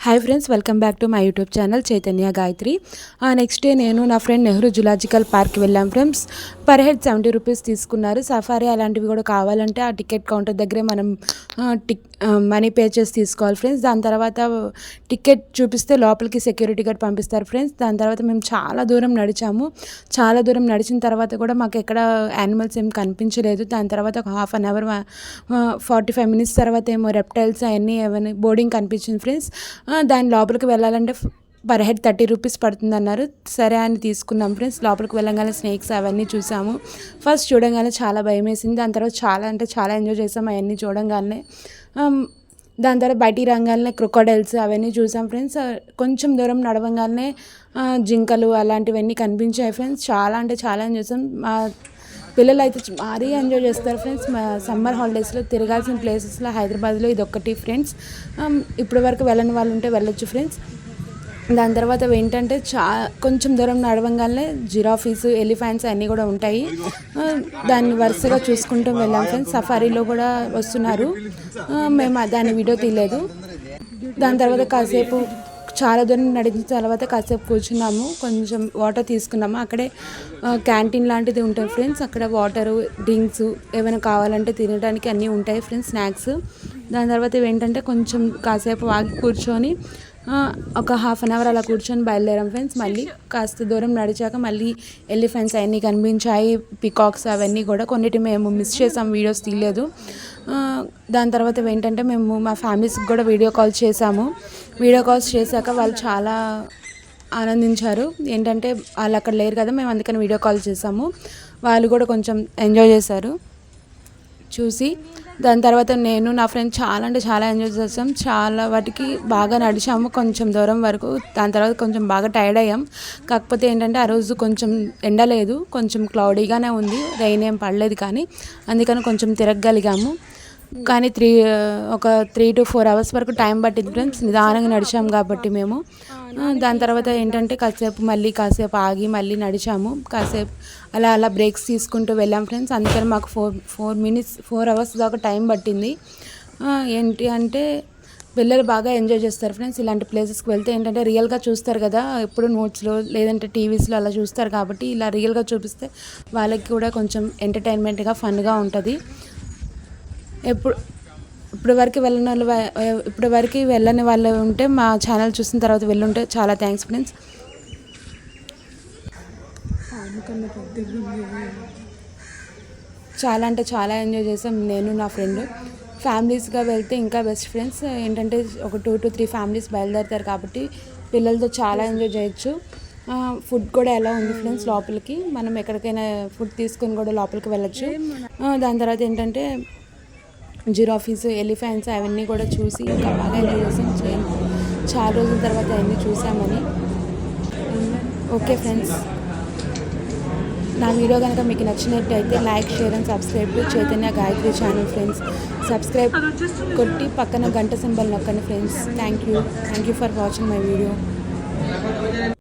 Hi friends, welcome back to my YouTube channel Chaitanya Gayatri. Next day నేను నా friend Nehru zoological park వెళ్ళాం friends. Per head 70 rupees తీసుకున్నారు. Safari అలాంటివి కూడా కావాలంటే ఆ టికెట్ కౌంటర్ దగ్గరే మనం మనీ పే చేసి తీసుకోవాలి ఫ్రెండ్స్. దాని తర్వాత టికెట్ చూపిస్తే లోపలికి సెక్యూరిటీ గార్డ్ పంపిస్తారు ఫ్రెండ్స్. దాని తర్వాత మేము చాలా దూరం నడిచాము. చాలా దూరం నడిచిన తర్వాత కూడా మాకు ఎక్కడ యానిమల్స్ ఏం కనిపించలేదు. దాని తర్వాత ఒక హాఫ్ అన్ అవర్ 45 మినిట్స్ తర్వాత ఏమో రెప్టైల్స్ అవన్నీ ఏమైనా బోర్డింగ్ కనిపించింది ఫ్రెండ్స్. దాని లోపలికి వెళ్ళాలంటే పర్ హెడ్ 30 రూపీస్ పడుతుంది అన్నారు. సరే అని తీసుకున్నాం ఫ్రెండ్స్. లోపలికి వెళ్ళగానే స్నేక్స్ అవన్నీ చూసాము. ఫస్ట్ చూడంగానే చాలా భయం వేసింది. దాని తర్వాత చాలా ఎంజాయ్ చేసాం అవన్నీ చూడంగానే. దాని తర్వాత బయటికి రంగానే క్రొకోడైల్స్ అవన్నీ చూసాం ఫ్రెండ్స్. కొంచెం దూరం నడవంగానే జింకలు అలాంటివన్నీ కనిపించాయి ఫ్రెండ్స్. చాలా ఎంజాయ్ చేసాం. మా పిల్లలు అయితే మరీ ఎంజాయ్ చేస్తారు ఫ్రెండ్స్. మా సమ్మర్ హాలిడేస్లో తిరగాల్సిన ప్లేసెస్లో హైదరాబాద్లో ఇది ఒక్కటి ఫ్రెండ్స్. ఇప్పటి వరకు వెళ్ళని వాళ్ళు ఉంటే వెళ్ళొచ్చు ఫ్రెండ్స్. దాని తర్వాత ఏంటంటే కొంచెం దూరం నడవంగానే జిరాఫీస్, ఎలిఫెంట్స్ అన్నీ కూడా ఉంటాయి. దాన్ని వరుసగా చూసుకుంటూ వెళ్ళాం ఫ్రెండ్స్. సఫారీలో కూడా వస్తున్నారు. మేము దాన్ని వీడియో తీయలేదు. దాని తర్వాత కాసేపు చాలా దూరం నడిచిన తర్వాత కాసేపు కూర్చున్నాము. కొంచెం వాటర్ తీసుకున్నాము. అక్కడే క్యాంటీన్ లాంటిది ఉంటుంది ఫ్రెండ్స్. అక్కడ వాటరు, డ్రింక్స్ ఏమైనా కావాలంటే తినడానికి అన్నీ ఉంటాయి ఫ్రెండ్స్, స్నాక్స్. దాని తర్వాత ఏంటంటే కొంచెం కాసేపు ఆగి కూర్చొని ఒక హాఫ్ అన్ అవర్ అలా కూర్చొని బయలుదేరాం ఫ్రెండ్స్. మళ్ళీ కాస్త దూరం నడిచాక మళ్ళీ ఎలిఫెంట్స్ అవన్నీ కనిపించాయి, పికాక్స్ అవన్నీ కూడా. కొన్నిటి మేము మిస్ చేసాం, వీడియోస్ తీయలేదు. దాని తర్వాత ఏంటంటే మేము మా ఫ్యామిలీస్కి కూడా వీడియో కాల్స్ చేసాము. వీడియో కాల్స్ చేశాక వాళ్ళు చాలా ఆనందించారు. ఏంటంటే వాళ్ళు అక్కడ లేరు కదా, మేము అందుకని వీడియో కాల్ చేసాము. వాళ్ళు కూడా కొంచెం ఎంజాయ్ చేశారు చూసి. దాని తర్వాత నేను నా ఫ్రెండ్ చాలా ఎంజాయ్ చేసాం. చాలా వాటికి బాగా నడిచాము కొంచెం దూరం వరకు. దాని తర్వాత కొంచెం బాగా టైర్డ్ అయ్యాం. కాకపోతే ఏంటంటే ఆ రోజు కొంచెం ఎండ లేదు, కొంచెం క్లౌడీగానే ఉంది, రెయిన్ ఏం పడలేదు. కానీ అందుకని కొంచెం తిరగగలిగాము. కానీ ఒక 3 to 4 అవర్స్ వరకు టైం పట్టింది ఫ్రెండ్స్, నిదానంగా నడిచాము కాబట్టి మేము. దాని తర్వాత ఏంటంటే కాసేపు ఆగి మళ్ళీ నడిచాము. కాసేపు అలా బ్రేక్స్ తీసుకుంటూ వెళ్ళాం ఫ్రెండ్స్. అందుకని మాకు 4 అవర్స్ దాకా టైం పట్టింది. ఏంటి అంటే పిల్లలు బాగా ఎంజాయ్ చేస్తారు ఫ్రెండ్స్. ఇలాంటి ప్లేసెస్కి వెళ్తే ఏంటంటే రియల్గా చూస్తారు కదా, ఎప్పుడు నోట్స్లో లేదంటే టీవీస్లో అలా చూస్తారు కాబట్టి ఇలా రియల్గా చూపిస్తే వాళ్ళకి కూడా కొంచెం ఎంటర్టైన్మెంట్గా, ఫన్గా ఉంటుంది. ఇప్పుడు వరకు వెళ్ళని వాళ్ళు ఉంటే మా ఛానల్ చూసిన తర్వాత వెళ్ళుంటే చాలా థ్యాంక్స్ ఫ్రెండ్స్. చాలా ఎంజాయ్ చేసాం నేను నా ఫ్రెండ్. ఫ్యామిలీస్గా వెళ్తే ఇంకా బెస్ట్ ఫ్రెండ్స్. ఏంటంటే ఒక 2 to 3 ఫ్యామిలీస్ బయలుదేరుతారు కాబట్టి పిల్లలతో చాలా ఎంజాయ్ చేయొచ్చు. ఫుడ్ కూడా ఎలా ఉంది ఫ్రెండ్స్, లోపలికి మనం ఎక్కడికైనా ఫుడ్ తీసుకొని కూడా లోపలికి వెళ్ళొచ్చు. దాని తర్వాత ఏంటంటే జిరాఫీస్, ఎలిఫెంట్స్ అవన్నీ కూడా చూసి ఇంకా బాగా ఎంజాయ్ చేసాం. చాలా రోజుల తర్వాత అవన్నీ చూసామని. ఓకే ఫ్రెండ్స్, నా వీడియో కనుక మీకు నచ్చినట్టయితే like, share and subscribe to Chaitanya Gayatri channel friends. Subscribe కొట్టి పక్కన గంట సింబల్ నొక్కండి friends. Thank you for watching my video.